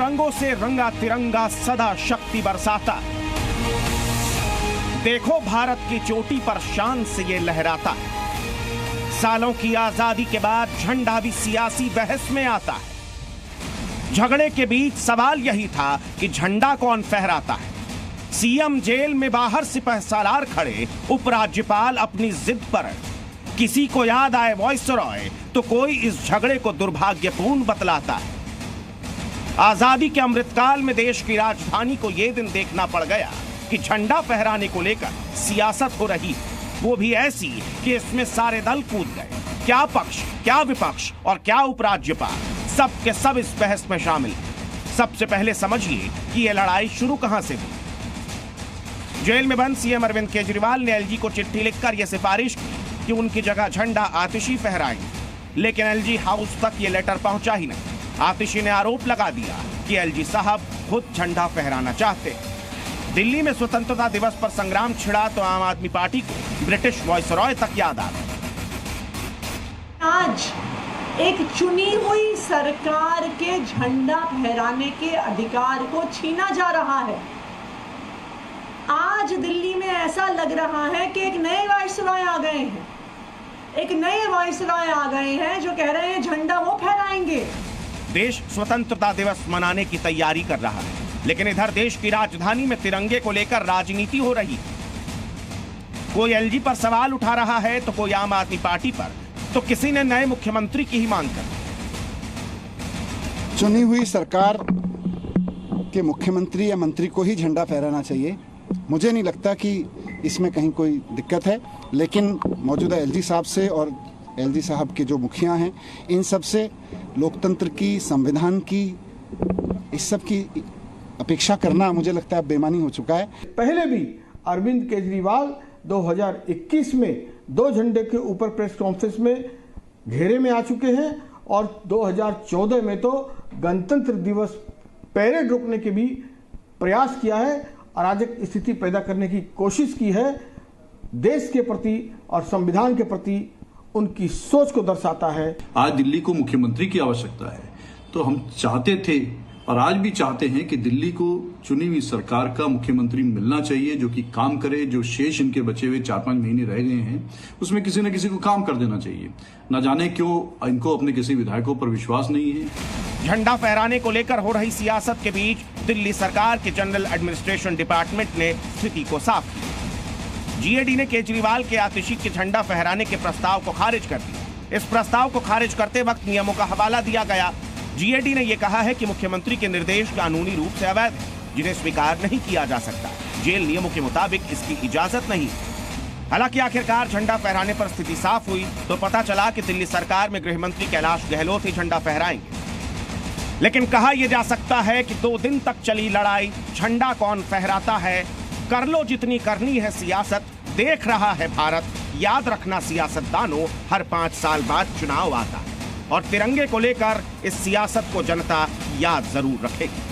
रंगों से रंगा तिरंगा सदा शक्ति बरसाता। देखो भारत की चोटी पर शान से ये लहराता है। सालों की आजादी के बाद झंडा भी सियासी बहस में आता है। झगड़े के बीच सवाल यही था कि झंडा कौन फहराता है। सीएम जेल में बाहर सिपहसालार खड़े, उपराज्यपाल अपनी जिद पर। किसी को याद आए वायसरॉय तो कोई इस झगड़े को दुर्भाग्यपूर्ण बतलाता है। आजादी के अमृतकाल में देश की राजधानी को यह दिन देखना पड़ गया कि झंडा फहराने को लेकर सियासत हो रही है, वो भी ऐसी कि इसमें सारे दल कूद गए। क्या पक्ष, क्या विपक्ष और क्या उपराज्यपाल, सब के सब इस बहस में शामिल हैं। सबसे पहले समझिए कि यह लड़ाई शुरू कहां से हुई। जेल में बंद सीएम अरविंद केजरीवाल ने एलजी को चिट्ठी लिखकर यह सिफारिश की कि उनकी जगह झंडा आतिशी फहराएंगे, लेकिन एलजी हाउस तक यह लेटर पहुंचा ही नहीं। आतिशी ने आरोप लगा दिया कि एलजी साहब खुद झंडा फहराना चाहते हैं। दिल्ली में स्वतंत्रता दिवस पर संग्राम छिड़ा तो आम आदमी पार्टी को ब्रिटिश वायसरॉय तक याद आ गया। आज एक चुनी हुई सरकार के झंडा फहराने के अधिकार को छीना जा रहा है। आज दिल्ली में ऐसा लग रहा है कि एक नए वायसरॉय आ गए हैं। एक नए वायसरॉय आ गए हैं जो कह रहे हैं झंडा वो फहराएंगे। देश स्वतंत्रता दिवस मनाने की तैयारी कर रहा है, लेकिन इधर देश की राजधानी में तिरंगे को लेकर राजनीति हो रही है। कोई एलजी पर सवाल उठा रहा है तो कोई आम आदमी पार्टी पर, तो किसी ने नए मुख्यमंत्री की ही मांग कर। चुनी हुई सरकार के मुख्यमंत्री या मंत्री को ही झंडा फहराना चाहिए। मुझे नहीं लगता कि इसमें कहीं कोई दिक्कत है, लेकिन मौजूदा एलजी साहब से और एलजी साहब के जो मुखिया हैं, इन सब से लोकतंत्र की, संविधान की, इस सब की अपेक्षा करना मुझे लगता है बेईमानी हो चुका है। पहले भी अरविंद केजरीवाल 2021 में 2 झंडे के ऊपर प्रेस कॉन्फ्रेंस में घेरे में आ चुके हैं और 2014 में तो गणतंत्र दिवस पैरेड रोकने के भी प्रयास किया है, अराजक स्थिति पैदा करने की कोशिश की है। देश के प्रति और संविधान के प्रति उनकी सोच को दर्शाता है। आज दिल्ली को मुख्यमंत्री की आवश्यकता है, तो हम चाहते थे और आज भी चाहते हैं कि दिल्ली को चुनी हुई सरकार का मुख्यमंत्री मिलना चाहिए, जो कि काम करे। जो शेष इनके बचे हुए 4-5 महीने रह गए हैं, उसमें किसी न किसी को काम कर देना चाहिए। न जाने क्यों इनको अपने किसी विधायकों पर विश्वास नहीं है। झंडा फहराने को लेकर हो रही सियासत के बीच दिल्ली सरकार के जनरल एडमिनिस्ट्रेशन डिपार्टमेंट ने स्थिति को साफ किया। जीएडी ने केजरीवाल के आतिशी के झंडा फहराने के प्रस्ताव को खारिज कर दिया। इस प्रस्ताव को खारिज करते वक्त नियमों का हवाला दिया गया। जीएडी ने यह कहा है कि मुख्यमंत्री के निर्देश कानूनी रूप से अवैध हैं, जिन्हें स्वीकार नहीं किया जा सकता। जेल नियमों के मुताबिक इसकी इजाजत नहीं। हालांकि आखिरकार झंडा फहराने पर स्थिति साफ हुई तो पता चला कि दिल्ली सरकार में गृह मंत्री कैलाश गहलोत ही झंडा फहराएंगे। लेकिन कहा यह जा सकता है कि 2 दिन तक चली लड़ाई झंडा कौन फहराता है। कर लो जितनी करनी है सियासत, देख रहा है भारत। याद रखना सियासतदानों, हर 5 साल बाद चुनाव आता है और तिरंगे को लेकर इस सियासत को जनता याद जरूर रखेगी।